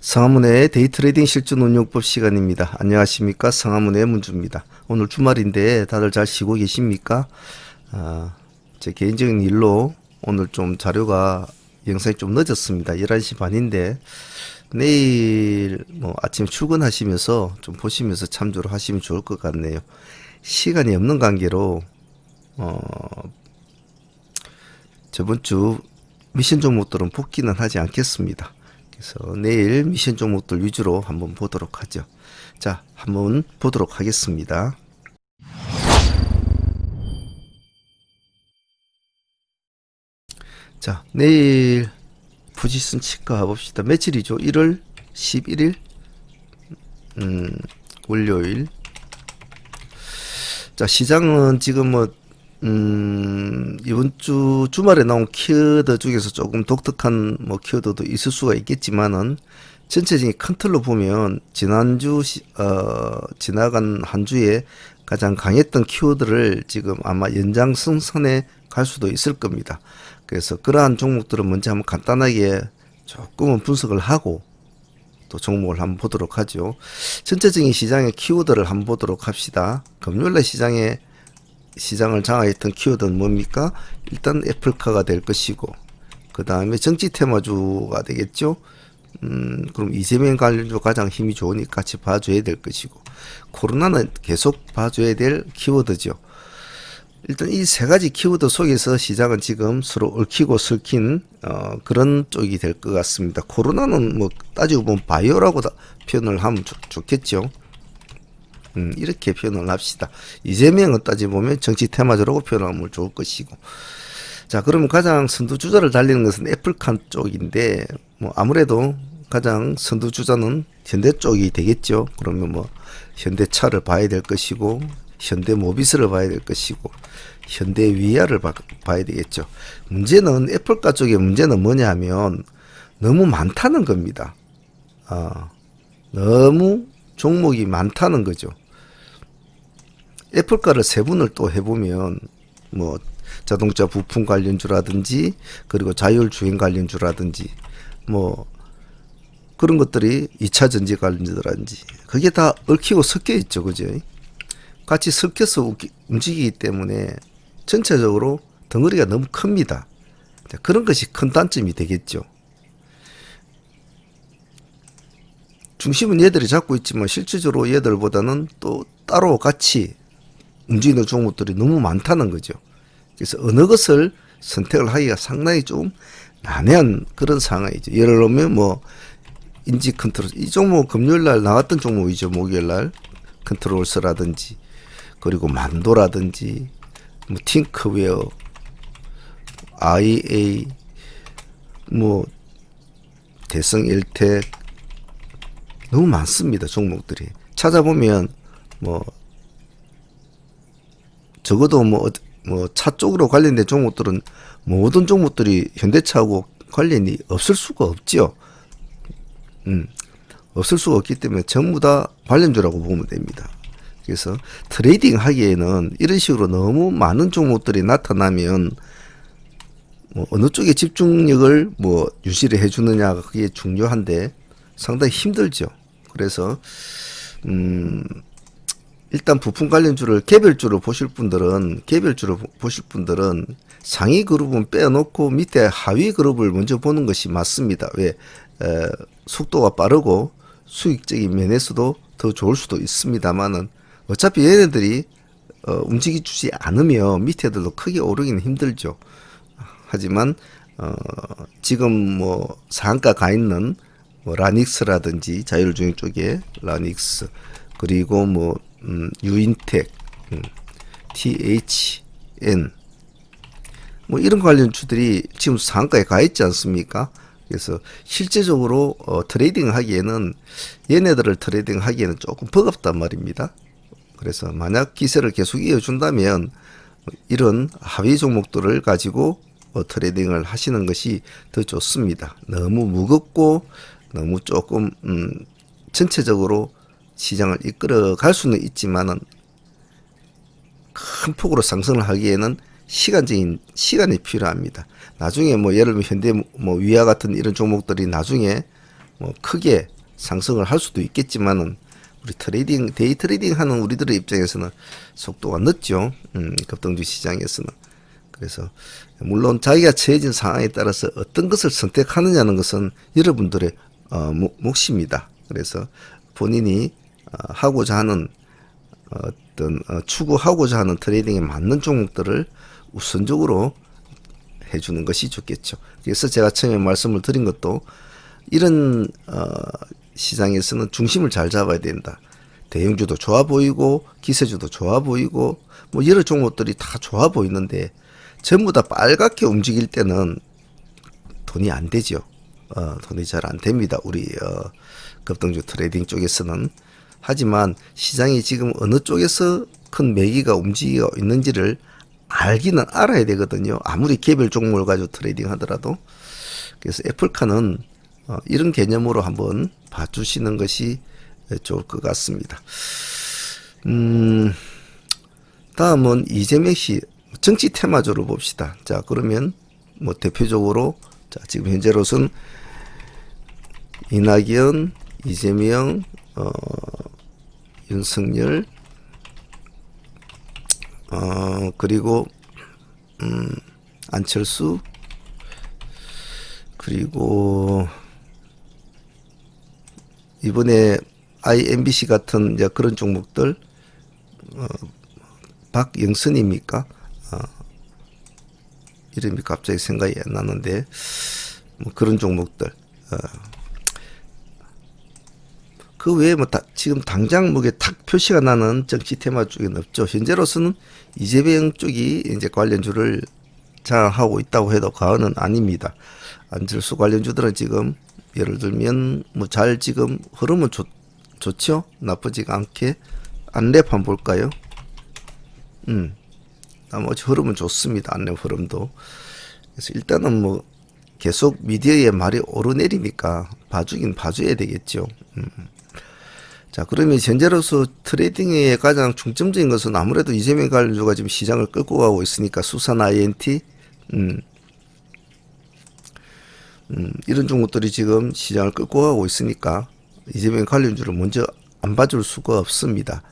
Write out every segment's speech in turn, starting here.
성화문의 데이트레이딩 실전 운용법 시간입니다. 안녕하십니까, 성화문의 문주입니다. 오늘 주말인데 다들 잘 쉬고 계십니까? 제 개인적인 일로 오늘 좀 자료가 영상이 좀 늦었습니다. 11시 반인데 내일 아침 출근하시면서 좀 보시면서 참조를 하시면 좋을 것 같네요. 시간이 없는 관계로 저번 주 미션 종목들은 복귀는 하지 않겠습니다. 그래서 내일 미션 종목들 위주로 한번 보도록 하죠. 자, 한번 보도록 하겠습니다. 자, 내일 포지션 치과 가봅시다. 며칠이죠? 1월 11일? 월요일. 자, 시장은 지금 이번 주 주말에 나온 키워드 중에서 조금 독특한 키워드도 있을 수가 있겠지만은 전체적인 큰 틀로 보면 지나간 한 주에 가장 강했던 키워드를 지금 아마 연장선에 갈 수도 있을 겁니다. 그래서 그러한 종목들은 먼저 한번 간단하게 조금은 분석을 하고 또 종목을 한번 보도록 하죠. 전체적인 시장의 키워드를 한번 보도록 합시다. 금요일날 시장을 장악했던 키워드는 뭡니까? 일단 애플카가 될 것이고, 그 다음에 정치 테마주가 되겠죠. 그럼 이재명 관련주 가장 힘이 좋으니까 같이 봐줘야 될 것이고, 코로나는 계속 봐줘야 될 키워드죠. 일단 이 세 가지 키워드 속에서 시장은 지금 서로 얽히고 설킨 그런 쪽이 될 것 같습니다. 코로나는 따지고 보면 바이오라고 표현을 하면 좋겠죠. 이렇게 표현을 합시다. 이재명은 따지보면 정치 테마주라고 표현하면 좋을 것이고. 자, 그러면 가장 선두주자를 달리는 것은 애플카 쪽인데, 아무래도 가장 선두주자는 현대 쪽이 되겠죠. 그러면 현대차를 봐야 될 것이고, 현대모비스를 봐야 될 것이고, 현대위아를 봐야 되겠죠. 문제는 애플카 쪽의 문제는 뭐냐 하면 너무 많다는 겁니다. 너무 종목이 많다는 거죠. 애플카를 세분을 또 해보면 자동차 부품 관련주라든지 그리고 자율주행 관련주라든지 그런 것들이 2차 전지 관련주라든지 그게 다 얽히고 섞여 있죠. 그죠? 같이 섞여서 움직이기 때문에 전체적으로 덩어리가 너무 큽니다. 그런 것이 큰 단점이 되겠죠. 중심은 얘들이 잡고 있지만 실질적으로 얘들보다는 또 따로 같이 움직이는 종목들이 너무 많다는 거죠. 그래서 어느 것을 선택을 하기가 상당히 좀 난해한 그런 상황이죠. 예를 들면 인지 컨트롤, 이 종목 금요일날 나왔던 종목이죠. 목요일날 컨트롤스라든지 그리고 만도라든지 팅크웨어, IA, 대성일텍 너무 많습니다. 종목들이 찾아보면 적어도 차 쪽으로 관련된 종목들은 모든 종목들이 현대차하고 관련이 없을 수가 없죠. 없을 수가 없기 때문에 전부 다 관련주라고 보면 됩니다. 그래서 트레이딩 하기에는 이런 식으로 너무 많은 종목들이 나타나면 어느 쪽에 집중력을 유지를 해주느냐가 그게 중요한데 상당히 힘들죠. 그래서 일단 부품 관련주를 개별주로 보실 분들은 상위 그룹은 빼놓고 밑에 하위 그룹을 먼저 보는 것이 맞습니다. 왜? 속도가 빠르고 수익적인 면에서도 더 좋을 수도 있습니다만은 어차피 얘네들이 움직여주지 않으면 밑에들도 크게 오르기는 힘들죠. 하지만 지금 상한가 가 있는 라닉스라든지 자율주행 쪽에 라닉스 그리고 유인텍, THN 이런 관련주들이 지금 상한가에 가 있지 않습니까? 그래서 실제적으로 트레이딩 하기에는 얘네들을 트레이딩 하기에는 조금 버겁단 말입니다. 그래서 만약 기세를 계속 이어준다면 이런 하위 종목들을 가지고 트레이딩을 하시는 것이 더 좋습니다. 너무 무겁고 너무 조금 전체적으로 시장을 이끌어 갈 수는 있지만은 큰 폭으로 상승을 하기에는 시간이 필요합니다. 나중에 예를 들면 현대 위아 같은 이런 종목들이 나중에 크게 상승을 할 수도 있겠지만은 우리 데이 트레이딩 하는 우리들의 입장에서는 속도가 늦죠. 급등주 시장에서는. 그래서 물론 자기가 처해진 상황에 따라서 어떤 것을 선택하느냐는 것은 여러분들의 몫입니다. 그래서 본인이 하고자 하는 추구하고자 하는 트레이딩에 맞는 종목들을 우선적으로 해주는 것이 좋겠죠. 그래서 제가 처음에 말씀을 드린 것도 이런 시장에서는 중심을 잘 잡아야 된다. 대형주도 좋아 보이고 기세주도 좋아 보이고 뭐 여러 종목들이 다 좋아 보이는데 전부 다 빨갛게 움직일 때는 돈이 안 되죠. 돈이 잘 안 됩니다. 우리 급등주 트레이딩 쪽에서는. 하지만 시장이 지금 어느 쪽에서 큰 매기가 움직이고 있는지를 알기는 알아야 되거든요. 아무리 개별 종목을 가지고 트레이딩 하더라도. 그래서 애플카는 이런 개념으로 한번 봐주시는 것이 좋을 것 같습니다. 다음은 이재명 씨 정치 테마주로 봅시다. 자, 그러면 뭐 대표적으로 자, 지금 현재로서는 이낙연, 이재명, 윤석열, 그리고 안철수, 그리고 이번에 IMBC 같은 이제 그런 종목들, 박영선입니까? 이름이 갑자기 생각이 안 나는데 뭐 그런 종목들. 그 외에 뭐 지금 당장 목에 탁 표시가 나는 정치 테마 쪽에는 없죠. 현재로서는 이재명 쪽이 이제 관련주를 장악하고 있다고 해도 과언은 아닙니다. 안철수 관련주들은 지금 예를 들면 뭐 잘 지금 흐름은 좋죠. 나쁘지가 않게 안랩 한번 볼까요? 나머지 흐름은 좋습니다. 안랩 흐름도. 그래서 일단은 뭐 계속 미디어의 말이 오르내리니까 봐주긴 봐줘야 되겠죠. 자, 그러면 현재로서 트레이딩의 가장 중점적인 것은 아무래도 이재명 관련주가 지금 시장을 끌고 가고 있으니까 수산 INT, 이런 종목들이 지금 시장을 끌고 가고 있으니까 이재명 관련주를 먼저 안 봐줄 수가 없습니다.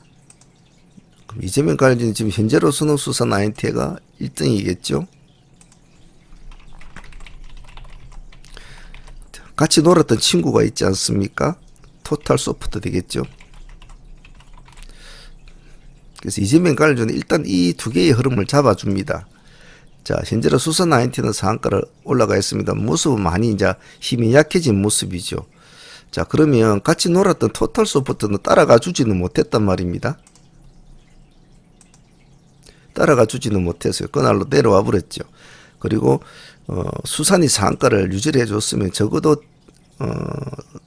그럼 이재명 관련주는 지금 현재로서는 수산 INT가 1등이겠죠. 같이 놀았던 친구가 있지 않습니까? 토탈 소프트 되겠죠. 그래서 이재명 관련주는 일단 이 두 개의 흐름을 잡아줍니다. 자, 현재로 수선 INT는 상한가를 올라가 있습니다. 모습은 많이 이제 힘이 약해진 모습이죠. 자, 그러면 같이 놀았던 토탈 소프트는 따라가 주지는 못했단 말입니다. 따라가 주지는 못했어요. 그날로 내려와 버렸죠. 그리고 수산이 상한가를 유지를 해줬으면 적어도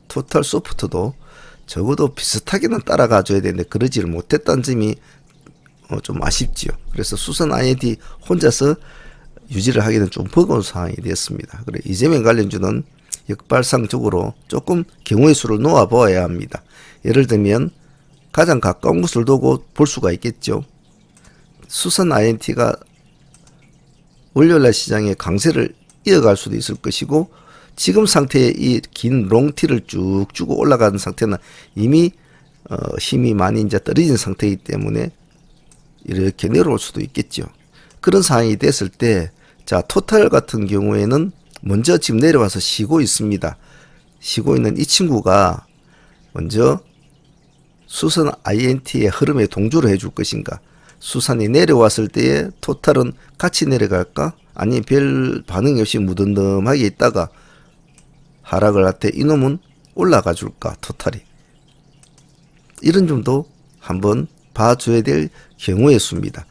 토탈 소프트도 적어도 비슷하게는 따라가 줘야 되는데 그러지를 못했다는 점이 좀 아쉽지요. 그래서 수산 INT 혼자서 유지를 하기는 좀 버거운 상황이 됐습니다. 그래 이재명 관련주는 역발상적으로 조금 경우의 수를 놓아 보아야 합니다. 예를 들면 가장 가까운 곳을 두고 볼 수가 있겠죠. 수산 INT가 월요일날 시장의 강세를 이어갈 수도 있을 것이고 지금 상태의 이 긴 롱티를 쭉 주고 올라가는 상태는 이미 힘이 많이 이제 떨어진 상태이기 때문에 이렇게 내려올 수도 있겠죠. 그런 상황이 됐을 때 자, 토탈 같은 경우에는 먼저 지금 내려와서 쉬고 있습니다. 쉬고 있는 이 친구가 먼저 수산 INT의 흐름에 동조를 해줄 것인가? 수산이 내려왔을 때에 토탈은 같이 내려갈까? 아니 별 반응이 없이 무덤덤하게 있다가 하락을 할 때 이놈은 올라가 줄까? 토탈이. 이런 점도 한번 봐줘야 될 경우의 수입니다.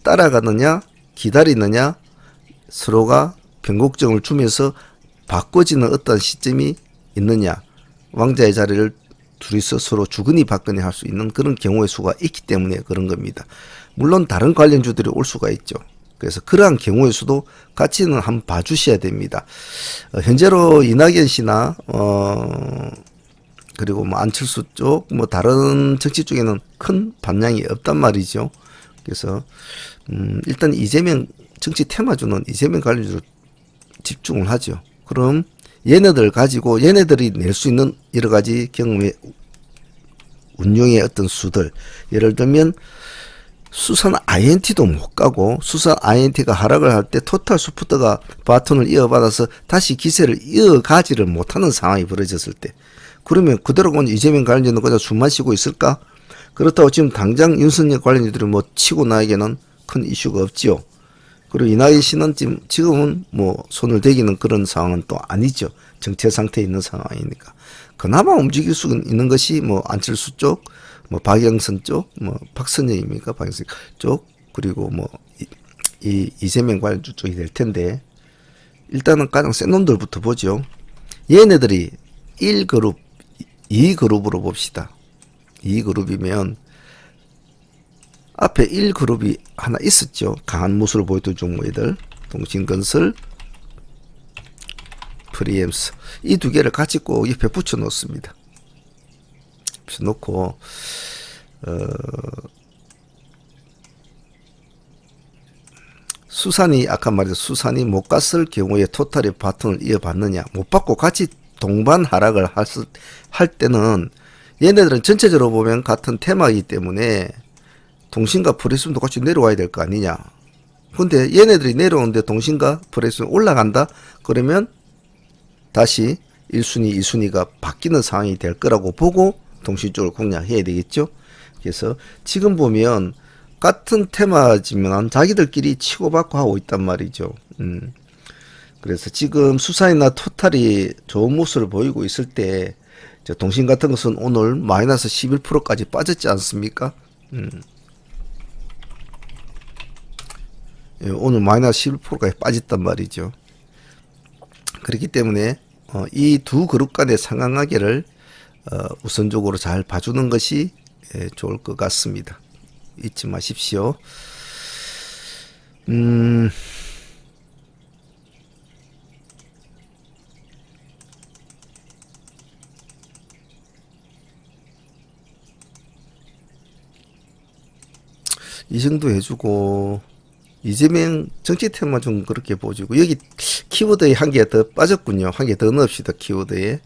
따라가느냐 기다리느냐 서로가 변곡점을 주면서 바꿔지는 어떤 시점이 있느냐 왕자의 자리를 둘이서 서로 주거니 받거니 할 수 있는 그런 경우의 수가 있기 때문에 그런 겁니다. 물론 다른 관련주들이 올 수가 있죠. 그래서 그러한 경우의 수도 같이는 한번 봐주셔야 됩니다. 현재로 이낙연 씨나 그리고 뭐 안철수 쪽 뭐 다른 정치 쪽에는 큰 반향이 없단 말이죠. 그래서 일단 이재명 정치 테마주는 이재명 관련주로 집중을 하죠. 그럼 얘네들 가지고 얘네들이 낼 수 있는 여러 가지 경험의 운용의 어떤 수들, 예를 들면 수산 INT도 못 가고 수산 INT가 하락을 할 때 토탈 소프트가 바톤을 이어받아서 다시 기세를 이어가지를 못하는 상황이 벌어졌을 때, 그러면 그대로 보면 이재명 관련주는 그냥 숨만 쉬고 있을까? 그렇다고 지금 당장 윤석열 관련주들이 뭐 치고 나에게는 큰 이슈가 없지요. 그리고 이낙연 씨는 지금은 뭐 손을 대기는 그런 상황은 또 아니죠. 정체 상태에 있는 상황이니까. 그나마 움직일 수 있는 것이 뭐 안철수 쪽, 뭐 박영선 쪽, 뭐 박선영입니까? 박영선 쪽, 그리고 뭐 이재명 관련주 쪽이 될 텐데, 일단은 가장 센 놈들부터 보죠. 얘네들이 1그룹, 2그룹으로 봅시다. 2그룹이면 앞에 1그룹이 하나 있었죠. 강한 모습을 보였던 종목들, 동신건설, 프리엠스, 이 두 개를 같이 꼭 옆에 붙여 놓습니다. 붙여 놓고 수산이 아까 말했던 수산이 못 갔을 경우에 토탈의 바톤을 이어받느냐, 못 받고 같이 동반 하락을 할 때는 얘네들은 전체적으로 보면 같은 테마이기 때문에 동신과 프레스도 같이 내려와야 될 거 아니냐. 근데 얘네들이 내려오는데 동신과 프레스는 올라간다? 그러면 다시 1순위, 2순위가 바뀌는 상황이 될 거라고 보고 동신 쪽을 공략해야 되겠죠. 그래서 지금 보면 같은 테마지만 자기들끼리 치고받고 하고 있단 말이죠. 그래서 지금 수산이나 토탈이 좋은 모습을 보이고 있을 때 동신 같은 것은 오늘 마이너스 11%까지 빠졌지 않습니까? 오늘 마이너스 11%까지 빠졌단 말이죠. 그렇기 때문에 이 두 그룹 간의 상황하기를 우선적으로 잘 봐주는 것이 좋을 것 같습니다. 잊지 마십시오. 이 정도 해주고, 이재명 정치 테마 좀 그렇게 보여주고, 여기 키워드에 한 개 더 빠졌군요. 한 개 더 넣읍시다. 키워드에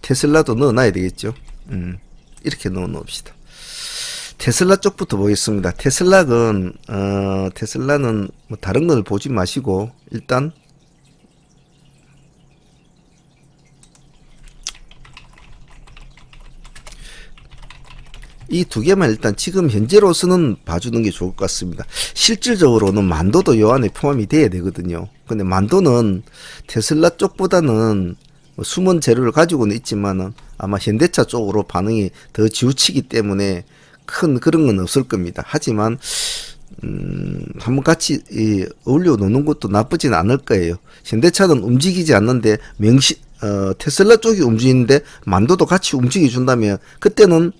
테슬라도 넣어놔야 되겠죠. 이렇게 넣어 놓읍시다. 테슬라 쪽부터 보겠습니다. 테슬라는 뭐 다른 걸 보지 마시고 일단 이 두 개만 일단 지금 현재로서는 봐주는 게 좋을 것 같습니다. 실질적으로는 만도도 요 안에 포함이 돼야 되거든요. 근데 만도는 테슬라 쪽보다는 뭐 숨은 재료를 가지고는 있지만은 아마 현대차 쪽으로 반응이 더 지우치기 때문에 큰 그런 건 없을 겁니다. 하지만 한번 같이 어울려 놓는 것도 나쁘진 않을 거예요. 현대차는 움직이지 않는데 테슬라 쪽이 움직이는데 만도도 같이 움직여 준다면 그때는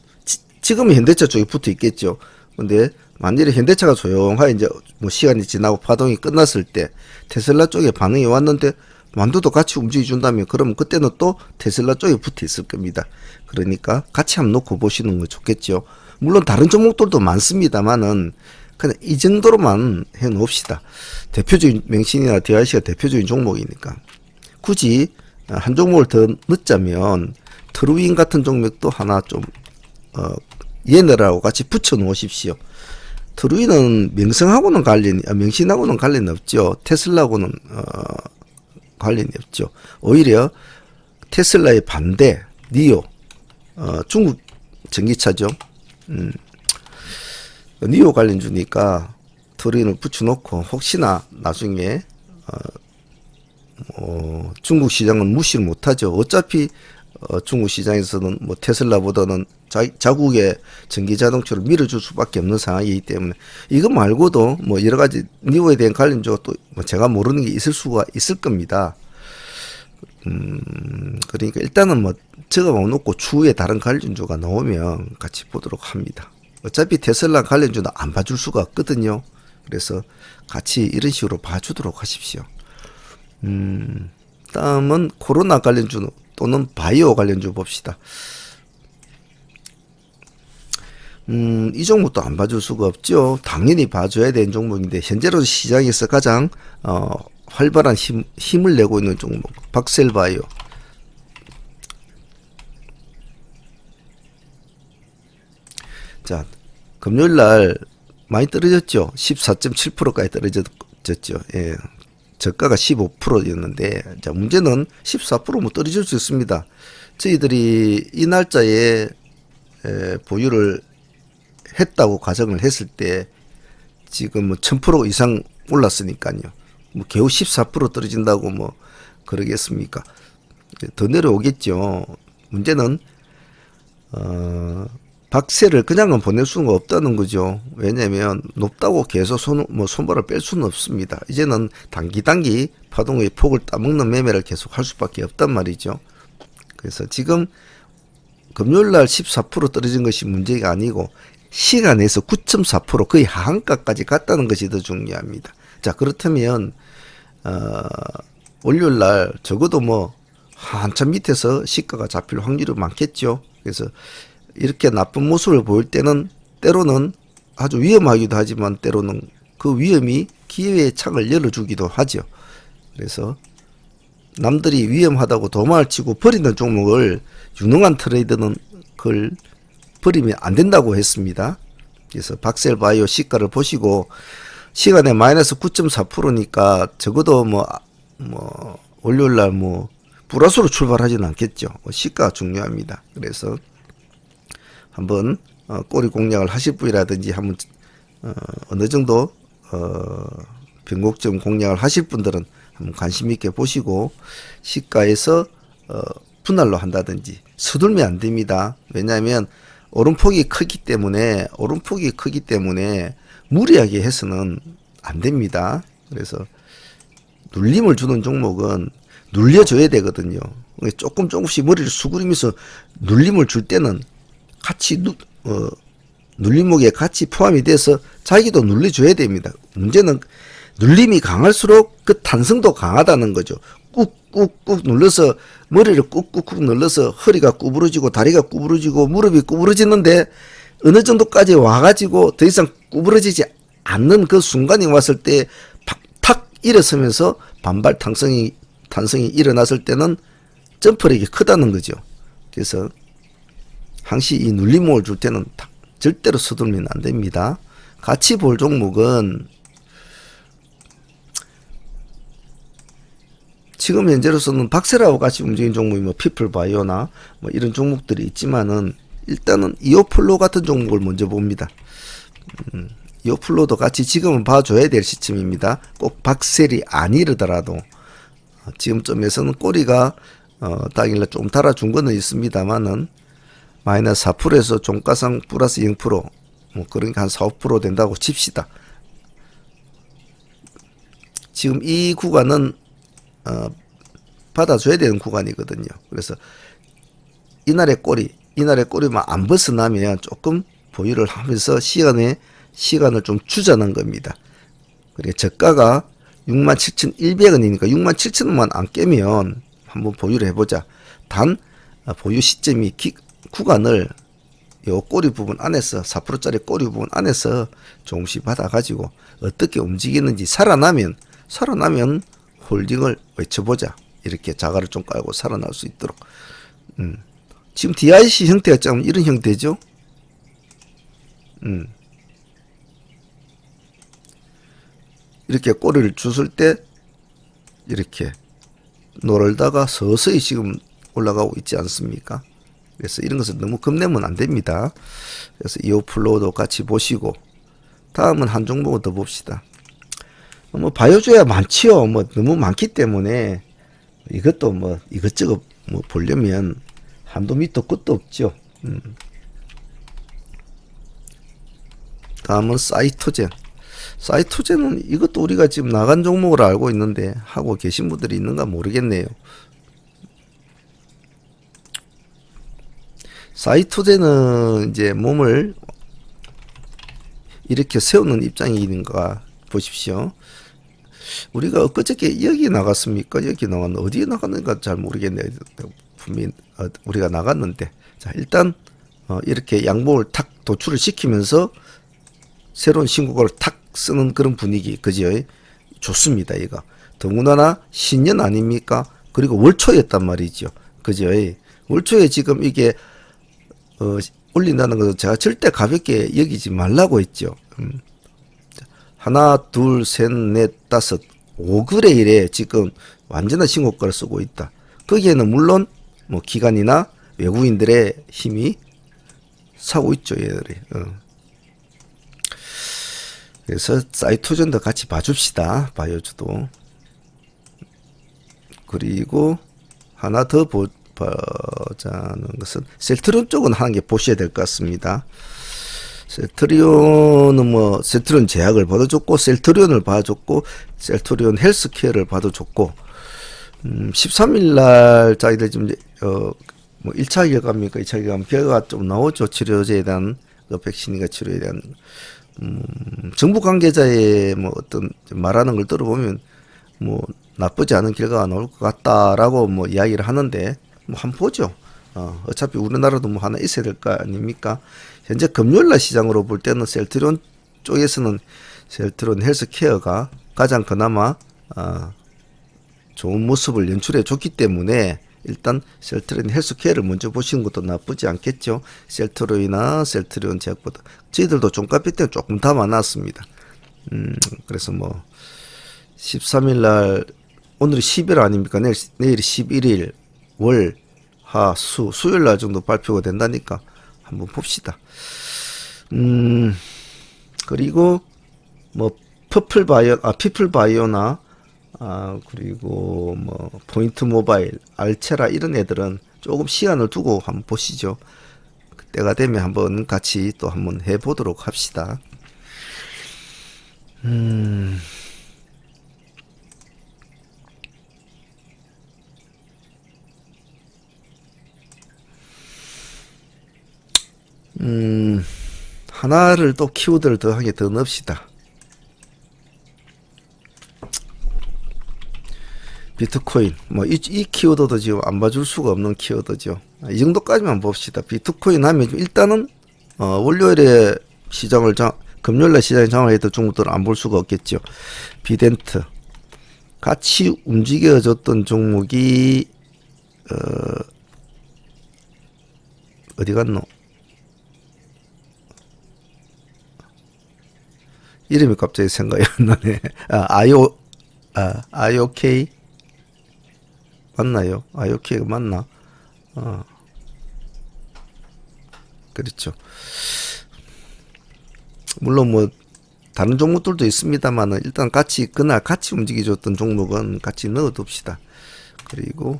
지금 현대차 쪽에 붙어 있겠죠. 근데 만일에 현대차가 조용하게 이제 뭐 시간이 지나고 파동이 끝났을 때 테슬라 쪽에 반응이 왔는데 만도도 같이 움직여 준다면 그러면 그때는 또 테슬라 쪽에 붙어 있을 겁니다. 그러니까 같이 한번 놓고 보시는 거 좋겠죠. 물론 다른 종목들도 많습니다만은 그냥 이 정도로만 해 놓읍시다. 대표적인 명신이나 DRC가 대표적인 종목이니까. 굳이 한 종목을 더 넣자면 트루윈 같은 종목도 하나 좀 얘네라고 같이 붙여 놓으십시오. 트루윈은 명신하고는 관련이 없죠. 테슬라하고는 관련이 없죠. 오히려 테슬라의 반대 니오, 중국 전기차죠. 니오 관련주니까 트루윈을 붙여놓고 혹시나 나중에 중국 시장은 무시를 못하죠. 어차피 중국 시장에서는 뭐 테슬라보다는 자국의 전기자동차를 밀어줄 수밖에 없는 상황이기 때문에 이거 말고도 뭐 여러 가지 니오에 대한 관련주가 또 뭐 제가 모르는 게 있을 수가 있을 겁니다. 그러니까 일단은 뭐 적어놓고 추후에 다른 관련주가 나오면 같이 보도록 합니다. 어차피 테슬라 관련주는 안 봐줄 수가 없거든요. 그래서 같이 이런 식으로 봐주도록 하십시오. 다음은 코로나 관련주 또는 바이오 관련주 봅시다. 이 종목도 안 봐줄 수가 없죠. 당연히 봐줘야 되는 종목인데 현재로 시장에서 가장 활발한 힘을 내고 있는 종목 박셀바이오. 자, 금요일 날 많이 떨어졌죠. 14.7%까지 떨어졌죠. 예. 저가가 15%였는데 자, 문제는 14%뭐 떨어질 수 있습니다. 저희들이 이 날짜에 보유를 했다고 가정을 했을 때 지금 뭐 1000% 이상 올랐으니까요. 뭐 겨우 14% 떨어진다고 뭐 그러겠습니까? 더 내려오겠죠. 문제는 박세를 그냥은 보낼 수가 없다는 거죠. 왜냐하면 높다고 계속 손발을 뺄 수는 없습니다. 이제는 단기 파동의 폭을 따먹는 매매를 계속 할 수밖에 없단 말이죠. 그래서 지금 금요일날 14% 떨어진 것이 문제가 아니고 시간에서 9.4% 거의 하한가까지 갔다는 것이 더 중요합니다. 자, 그렇다면 월요일날 적어도 뭐 한참 밑에서 시가가 잡힐 확률이 많겠죠. 그래서 이렇게 나쁜 모습을 보일 때는 때로는 아주 위험하기도 하지만 때로는 그 위험이 기회의 창을 열어주기도 하죠. 그래서 남들이 위험하다고 도망을 치고 버리는 종목을 유능한 트레이더는 그걸 버리면 안 된다고 했습니다. 그래서 박셀바이오 시가를 보시고 시간에 마이너스 9.4%니까 적어도 뭐 월요일날 뭐 플러스로 출발하지는 않겠죠. 시가 중요합니다. 그래서 한번 꼬리 공략을 하실 분이라든지 한번 어느 정도 변곡점 공략을 하실 분들은 한번 관심 있게 보시고 시가에서 분할로 한다든지 서둘면 안 됩니다. 왜냐하면 오름폭이 크기 때문에 무리하게 해서는 안 됩니다. 그래서 눌림을 주는 종목은 눌려줘야 되거든요. 조금씩 머리를 수그리면서 눌림을 줄 때는 같이 눌림목에 같이 포함이 돼서 자기도 눌려줘야 됩니다. 문제는 눌림이 강할수록 그 탄성도 강하다는 거죠. 꾹꾹꾹 눌러서 머리를 꾹꾹꾹 눌러서 허리가 구부러지고 다리가 구부러지고 무릎이 구부러지는데 어느 정도까지 와가지고 더 이상 구부러지지 않는 그 순간이 왔을 때 탁 일어서면서 반발 탄성이 일어났을 때는 점프력이 크다는 거죠. 그래서 항시 이 눌림목을 줄 때는 절대로 서두르면 안 됩니다. 같이 볼 종목은 지금 현재로서는 박세라고 같이 움직이는 종목이 뭐 피플바이오나 뭐 이런 종목들이 있지만은 일단은 이오플로 같은 종목을 먼저 봅니다. 이오플로도 같이 지금은 봐줘야 될 시점입니다. 꼭 박셀이 아니더라도 지금쯤에서는 꼬리가 당일날 좀 달아준 거는 있습니다만은 마이너스 4%에서 종가상 플러스 0%뭐 그러니까 한 4, 5% 된다고 칩시다. 지금 이 구간은 받아줘야 되는 구간이거든요. 그래서 이날의 꼬리만 안 벗어나면 조금 보유를 하면서 시간을 좀 주자는 겁니다. 그리고 저가가 67,100원이니까 67,000원만 안 깨면 한번 보유를 해보자. 단 보유 시점이 구간을 요 꼬리 부분 안에서 4%짜리 꼬리 부분 안에서 조금씩 받아가지고 어떻게 움직이는지 살아나면 홀딩을 외쳐보자. 이렇게 자가를 좀 깔고 살아날 수 있도록. 지금 DIC 형태가 좀 이런 형태죠. 이렇게 꼬리를 주술 때 이렇게 노를다가 서서히 지금 올라가고 있지 않습니까? 그래서 이런 것을 너무 겁내면 안 됩니다. 그래서 이오플로우도 같이 보시고 다음은 한 종목을 더 봅시다. 뭐 바이오주야 많지요. 뭐 너무 많기 때문에 이것도 뭐 이것저것 뭐 보려면 한도 밑도 끝도 없죠. 다음은 사이토젠은 이것도 우리가 지금 나간 종목으로 알고 있는데 하고 계신 분들이 있는가 모르겠네요. 사이토젠은 이제 몸을 이렇게 세우는 입장인가 보십시오. 우리가 엊그저께 여기 나갔습니까? 여기 나갔나? 어디에 나갔는가 잘 모르겠네요. 분명히 우리가 나갔는데 자 일단 이렇게 양봉을 탁 도출을 시키면서 새로운 신고가를 탁 쓰는 그런 분위기, 그죠? 좋습니다, 이거. 더군다나 신년 아닙니까? 그리고 월초였단 말이죠, 그죠? 월초에 지금 이게 올린다는 것은 제가 절대 가볍게 여기지 말라고 했죠. 하나, 둘, 셋, 넷, 다섯, 5거래일에 지금 완전한 신고가를 쓰고 있다. 거기에는 물론 뭐 기관이나 외국인들의 힘이 사고 있죠, 얘들이. 그래서 사이토전도 같이 봐줍시다, 바이오주도. 그리고 하나 더 보자는 것은 셀트리온 쪽은 한 개 보셔야 될 것 같습니다. 셀트리온은 뭐 셀트리온 제약을 봐도 좋고, 셀트리온을 봐줬고, 셀트리온 헬스케어를 봐도 좋고, 13일날 자기들 지금 뭐 1차 결과입니까? 2차 결과 좀 나오죠. 치료제에 대한 백신이가 치료에 대한 정부 관계자의 뭐 어떤 말하는 걸 들어보면 뭐 나쁘지 않은 결과가 나올 것 같다라고 뭐 이야기를 하는데 뭐 한번 보죠. 어차피 우리나라도 뭐 하나 있어야 될 거 아닙니까? 현재 금요일날 시장으로 볼 때는 셀트리온 쪽에서는 셀트리온 헬스케어가 가장 그나마 좋은 모습을 연출해 줬기 때문에 일단 셀트리온 헬스케어를 먼저 보시는 것도 나쁘지 않겠죠. 셀트리온이나 셀트리온 제약보다 저희들도 종가비 때는 조금 더 많았습니다. 그래서 뭐 13일날 오늘이 10일 아닙니까? 내일이 11일 월, 화, 수, 수요일날 정도 발표가 된다니까 한번 봅시다. 그리고 뭐 피플바이오나 그리고 뭐 포인트 모바일, 알체라 이런 애들은 조금 시간을 두고 한번 보시죠. 그때가 되면 한번 같이 또 한번 해보도록 합시다. 하나를 또 키워드를 더하게 더 넣읍시다. 비트코인, 뭐 이 키워드도 지금 안 봐줄 수가 없는 키워드죠. 이 정도까지만 봅시다. 비트코인 하면 일단은 월요일에 시장을 금요일날 시장에 장악했던 종목들은 안 볼 수가 없겠죠. 비덴트 같이 움직여줬던 종목이 어디 갔노? 이름이 갑자기 생각이 안 나네. IOK 맞나요? IOK가 맞나? 그렇죠. 물론 뭐 다른 종목들도 있습니다만은 일단 같이 그날 같이 움직여줬던 종목은 같이 넣어둡시다. 그리고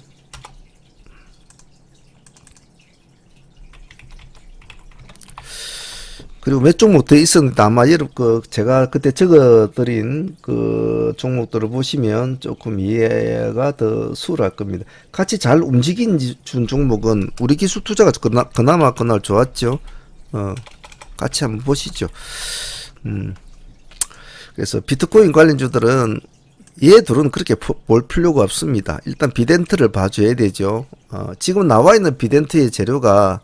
몇 종목 더 있었는데 아마 여러분 제가 그때 적어드린 그 종목들을 보시면 조금 이해가 더 수월할 겁니다. 같이 잘 움직인 준 종목은 우리 기술 투자가 그나마 그날 좋았죠. 같이 한번 보시죠. 그래서 비트코인 관련주들은 얘들은 그렇게 볼 필요가 없습니다. 일단 비덴트를 봐줘야 되죠. 지금 나와 있는 비덴트의 재료가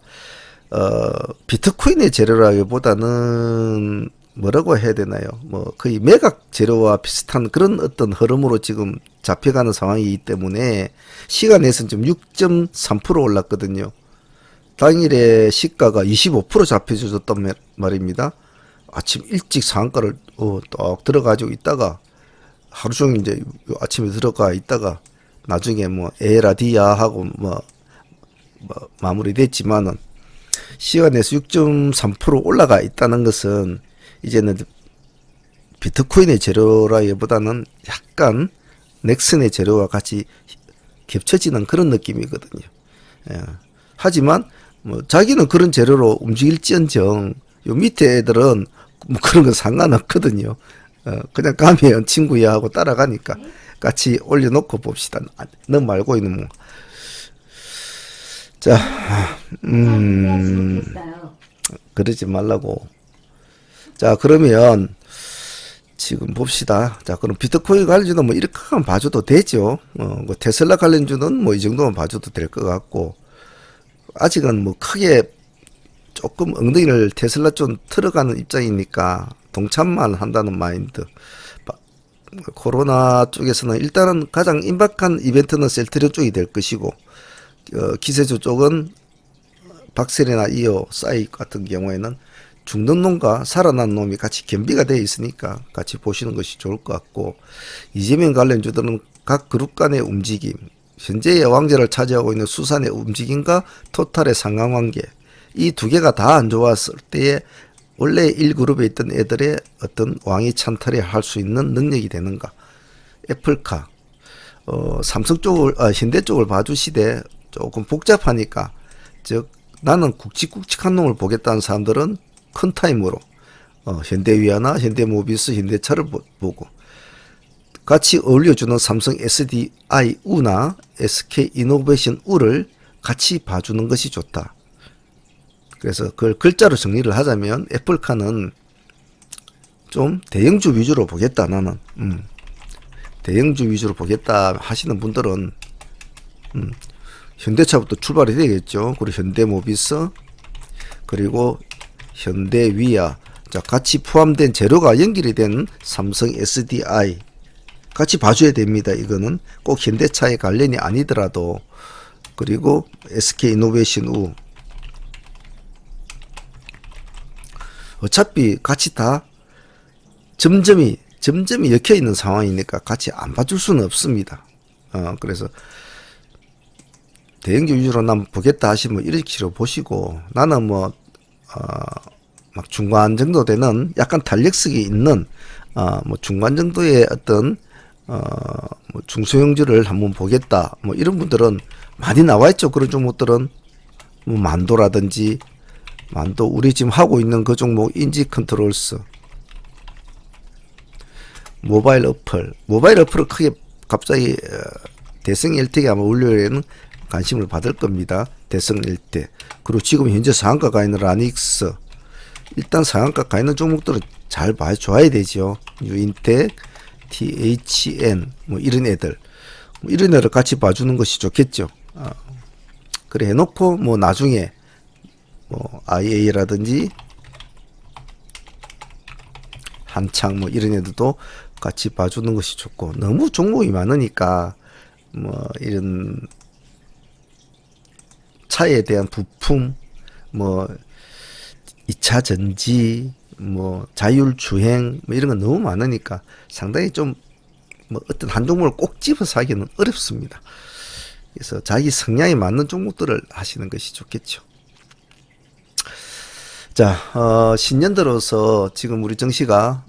비트코인의 재료라기보다는 뭐라고 해야 되나요? 뭐 거의 매각 재료와 비슷한 그런 어떤 흐름으로 지금 잡혀가는 상황이기 때문에 시간에서는 좀 6.3% 올랐거든요. 당일에 시가가 25% 잡혀줬단 말입니다. 아침 일찍 상한가를 딱 들어가지고 있다가 하루 종일 이제 아침에 들어가 있다가 나중에 뭐 에라디아 하고 뭐 마무리됐지만은 시간에서 6.3% 올라가 있다는 것은 이제는 비트코인의 재료라기보다는 약간 넥슨의 재료와 같이 겹쳐지는 그런 느낌이거든요. 하지만 뭐 자기는 그런 재료로 움직일지언정 요 밑에 애들은 뭐 그런 거 상관없거든요. 그냥 가면 친구야 하고 따라가니까 같이 올려놓고 봅시다. 너 말고 있는 뭐. 자, 그러지 말라고. 자, 그러면 지금 봅시다. 자, 그럼 비트코인 관련주는 뭐 이렇게 봐줘도 되죠. 뭐 테슬라 관련주는 뭐 이 정도만 봐줘도 될 것 같고, 아직은 뭐 크게 조금 엉덩이를 테슬라 좀 틀어가는 입장이니까 동참만 한다는 마인드. 코로나 쪽에서는 일단은 가장 임박한 이벤트는 셀트리온 쪽이 될 것이고, 기세주 쪽은 박셀이나 이어, 싸이 같은 경우에는 죽는 놈과 살아난 놈이 같이 겸비가 되어 있으니까 같이 보시는 것이 좋을 것 같고, 이재명 관련주들은 각 그룹 간의 움직임, 현재의 왕좌를 차지하고 있는 수산의 움직임과 토탈의 상관관계, 이 두 개가 다 안 좋았을 때에 원래 1그룹에 있던 애들의 어떤 왕위 찬탈이 할 수 있는 능력이 되는가. 애플카, 삼성 쪽을, 현대 쪽을 봐주시되 조금 복잡하니까, 즉 나는 굵직굵직한 놈을 보겠다는 사람들은 큰 타임으로 현대위아나 현대모비스, 현대차를 보고, 같이 어울려주는 삼성 SDI U나 SK이노베이션 U를 같이 봐주는 것이 좋다. 그래서 그걸 글자로 정리를 하자면, 애플카는 좀 대형주 위주로 보겠다, 나는. 대형주 위주로 보겠다 하시는 분들은 현대차부터 출발이 되겠죠. 그리고 현대모비스, 그리고 현대위아, 자, 같이 포함된 재료가 연결이 된 삼성 SDI 같이 봐줘야 됩니다. 이거는 꼭 현대차의 관련이 아니더라도. 그리고 SK이노베이션 U, 어차피 같이 다 점점이 엮여 있는 상황이니까 같이 안 봐줄 수는 없습니다. 그래서 대형주 위주로 난 보겠다 하시면 이렇게로 보시고, 나는 막 중간 정도 되는 약간 탄력성이 있는 뭐 중간 정도의 어떤 뭐 중소형주를 한번 보겠다, 뭐 이런 분들은 많이 나와 있죠. 그런 종목들은 뭐 만도라든지, 만도 우리 지금 하고 있는 그 종목 인지 컨트롤스, 모바일 어플을 크게 갑자기 대성 일택이 아마 월요일에는 관심을 받을 겁니다. 대성 일택. 그리고 지금 현재 상한가 가 있는 라닉스, 일단 상한가 가 있는 종목들은 잘 봐줘야 되죠. 유인텍, THN, 뭐 이런 애들, 뭐 이런 애를 같이 봐주는 것이 좋겠죠. 그래 해놓고 뭐 나중에 뭐 IA라든지 한창 뭐 이런 애들도 같이 봐주는 것이 좋고, 너무 종목이 많으니까 뭐 이런 차에 대한 부품, 뭐 2차 전지, 뭐 자율주행, 뭐 이런 건 너무 많으니까 상당히 좀 뭐 어떤 한 종목을 꼭 집어서 하기는 어렵습니다. 그래서 자기 성향에 맞는 종목들을 하시는 것이 좋겠죠. 자, 신년 들어서 지금 우리 정시가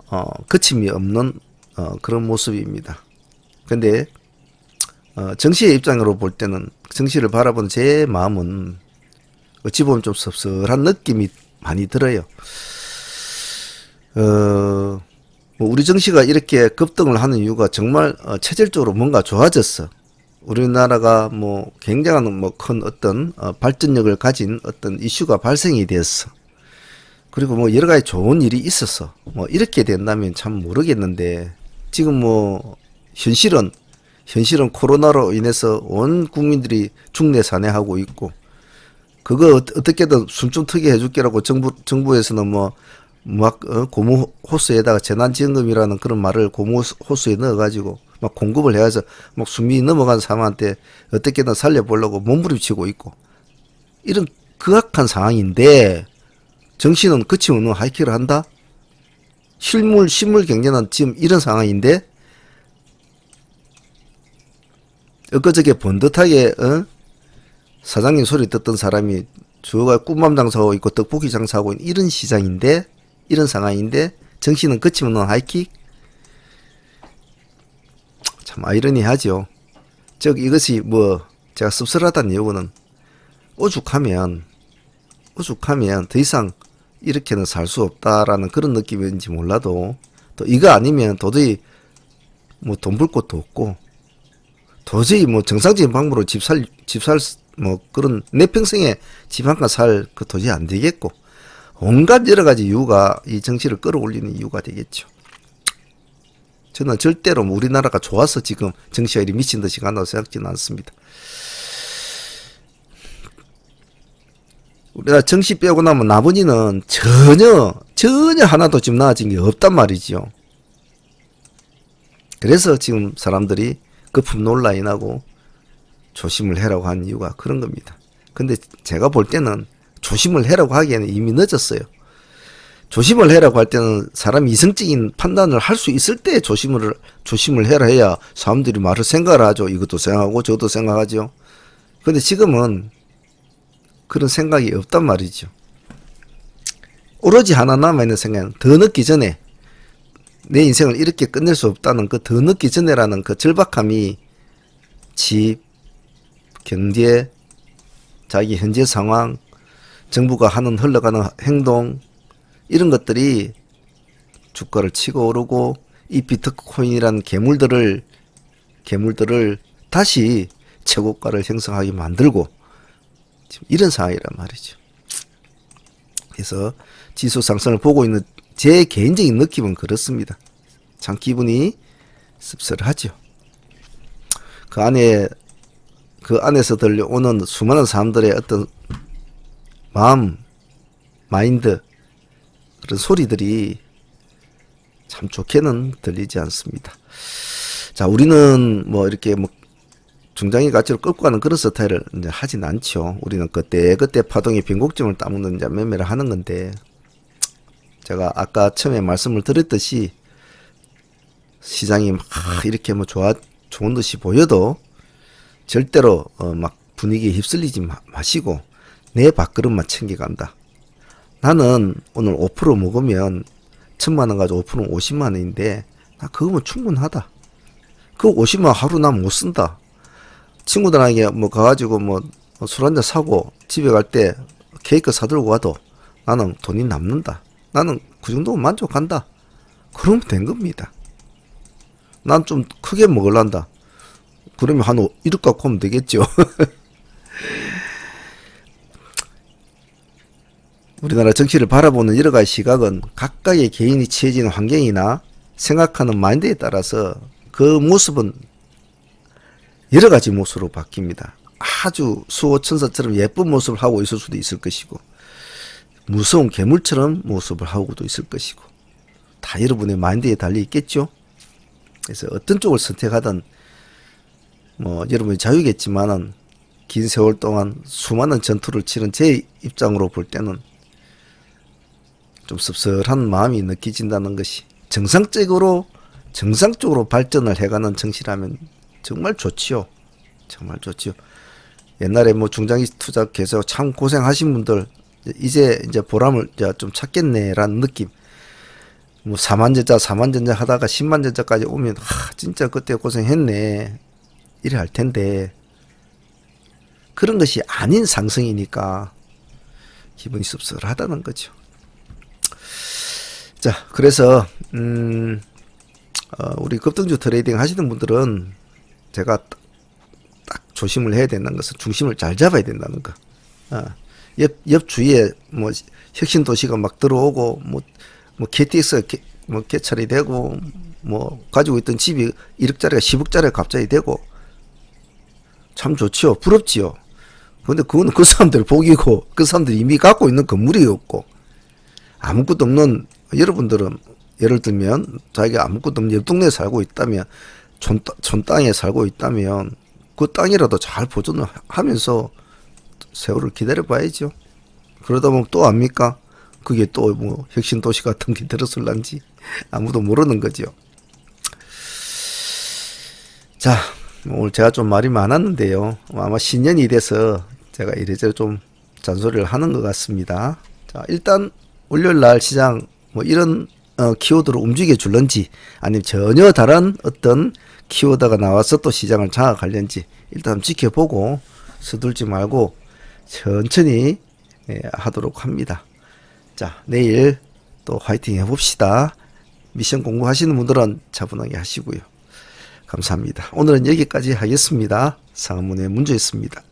거침이 없는 그런 모습입니다. 근데 정시의 입장으로 볼 때는, 정시를 바라보는 제 마음은 어찌 보면 좀 섭섭한 느낌이 많이 들어요. 뭐 우리 정시가 이렇게 급등을 하는 이유가 정말 체질적으로 뭔가 좋아졌어. 우리나라가 뭐 굉장한 뭐 큰 어떤 발전력을 가진 어떤 이슈가 발생이 됐어. 그리고 뭐 여러 가지 좋은 일이 있었어. 뭐 이렇게 된다면 참 모르겠는데, 지금 뭐 현실은 코로나로 인해서 온 국민들이 중내산해하고 있고, 그거 어떻게든 숨 좀 트게 해줄게라고 정부에서는 뭐 막 고무 호스에다가 재난지원금이라는 그런 말을 고무 호스에 넣어가지고 막 공급을 해서 막 숨이 넘어간 사람한테 어떻게든 살려보려고 몸부림치고 있고, 이런 극악한 상황인데 정신은 거침없는 하이킥을 한다? 실물 경제는 지금 이런 상황인데, 엊그저께 번듯하게 사장님 소리 듣던 사람이 저가 꿈밤 장사하고 있고 떡볶이 장사하고 있는 이런 시장인데, 이런 상황인데 정신은 거침없는 하이킥? 참 아이러니하죠. 즉 이것이 뭐 제가 씁쓸하다는 이유는, 오죽하면 더 이상 이렇게는 살 수 없다라는 그런 느낌인지 몰라도, 또 이거 아니면 도저히 뭐 돈 벌 곳도 없고, 도저히 뭐 정상적인 방법으로 집 살 뭐 그런 내 평생에 집 한 칸 살 그 도저히 안 되겠고, 온갖 여러 가지 이유가 이 정치를 끌어올리는 이유가 되겠죠. 저는 절대로 뭐 우리나라가 좋아서 지금 정치가 이리 미친 듯이 간다고 생각지는 않습니다. 우리가 정시 빼고 나면 나머지는 전혀 하나도 지금 나아진 게 없단 말이죠. 그래서 지금 사람들이 거품 논란이 나고 조심을 해라고 하는 이유가 그런 겁니다. 근데 제가 볼 때는 조심을 해라고 하기에는 이미 늦었어요. 조심을 해라고 할 때는 사람이 이성적인 판단을 할 수 있을 때 조심을 해라 해야 사람들이 말을 생각을 하죠. 이것도 생각하고 저것도 생각하죠. 근데 지금은 그런 생각이 없단 말이죠. 오로지 하나 남아있는 생각은 더 늦기 전에 내 인생을 이렇게 끝낼 수 없다는 그 더 늦기 전에라는 그 절박함이 집, 경제, 자기 현재 상황, 정부가 흘러가는 행동, 이런 것들이 주가를 치고 오르고 이 비트코인이라는 괴물들을 다시 최고가를 형성하게 만들고 지금 이런 상황이란 말이죠. 그래서 지수 상승을 보고 있는 제 개인적인 느낌은 그렇습니다. 참 기분이 씁쓸하죠. 그 안에서 들려오는 수많은 사람들의 어떤 마인드, 그런 소리들이 참 좋게는 들리지 않습니다. 자, 우리는 뭐 이렇게 뭐 중장기 가치로 끌고 가는 그런 스타일을 이제 하진 않죠. 우리는 그때 파동의 변곡점을 따먹는 이제 매매를 하는 건데, 제가 아까 처음에 말씀을 드렸듯이 시장이 막 이렇게 뭐 좋은 듯이 보여도 절대로 막 분위기에 휩쓸리지 마시고 내 밥그릇만 챙겨간다. 나는 오늘 5% 먹으면 1,000만원 가지고 5%는 50만원인데 나 그거면 충분하다. 그 50만원 하루 난 못 쓴다. 친구들에게 뭐 가가지고 뭐 술 한잔 사고 집에 갈 때 케이크 사들고 와도 나는 돈이 남는다. 나는 그 정도면 만족한다. 그러면 된 겁니다. 난 좀 크게 먹을란다. 그러면 한 1억 갖고 오면 되겠죠. 우리나라 정치를 바라보는 여러 가지 시각은 각각의 개인이 처해지는 환경이나 생각하는 마인드에 따라서 그 모습은 여러 가지 모습으로 바뀝니다. 아주 수호천사처럼 예쁜 모습을 하고 있을 수도 있을 것이고, 무서운 괴물처럼 모습을 하고도 있을 것이고, 다 여러분의 마인드에 달려 있겠죠. 그래서 어떤 쪽을 선택하든 뭐 여러분의 자유겠지만은 긴 세월 동안 수많은 전투를 치른 제 입장으로 볼 때는 좀 씁쓸한 마음이 느껴진다는 것이, 정상적으로 발전을 해가는 정치라면 정말 좋지요. 정말 좋지요. 옛날에 뭐 중장기 투자 계속 참 고생하신 분들 이제 보람을 좀 찾겠네라는 느낌. 뭐 4만전자 하다가 10만전자까지 오면 진짜 그때 고생했네 이래 할 텐데, 그런 것이 아닌 상승이니까 기분이 씁쓸하다는 거죠. 자, 그래서 우리 급등주 트레이딩 하시는 분들은 제가 딱 조심을 해야 된다는 것은 중심을 잘 잡아야 된다는 거. 옆 주위에 뭐 혁신 도시가 막 들어오고 뭐 KTX 뭐 개찰이 되고 뭐 가지고 있던 집이 1억짜리가 10억짜리가 갑자기 되고 참 좋지요. 부럽지요. 근데 그거는 그 사람들 복이고, 그 사람들이 이미 갖고 있는 건물이었고, 아무것도 없는 여러분들은 예를 들면 자기가 아무것도 없는 옆 동네에 살고 있다면, 촌 땅에 살고 있다면 그 땅이라도 잘 보존을 하면서 세월을 기다려 봐야죠. 그러다 보면 또 압니까? 그게 또 뭐 혁신 도시 같은 게 들었을란지 아무도 모르는 거죠. 자, 오늘 제가 좀 말이 많았는데요. 아마 신년이 돼서 제가 이래저래 좀 잔소리를 하는 것 같습니다. 자, 일단 월요일 날 시장 뭐 이런 키워드로 움직여 줄런지, 아니면 전혀 다른 어떤 키워드가 나와서 또 시장을 장악하려는지 일단 지켜보고 서둘지 말고 천천히 하도록 합니다. 자, 내일 또 화이팅 해봅시다. 미션 공부하시는 분들은 차분하게 하시고요. 감사합니다. 오늘은 여기까지 하겠습니다. 상한문의 문제였습니다.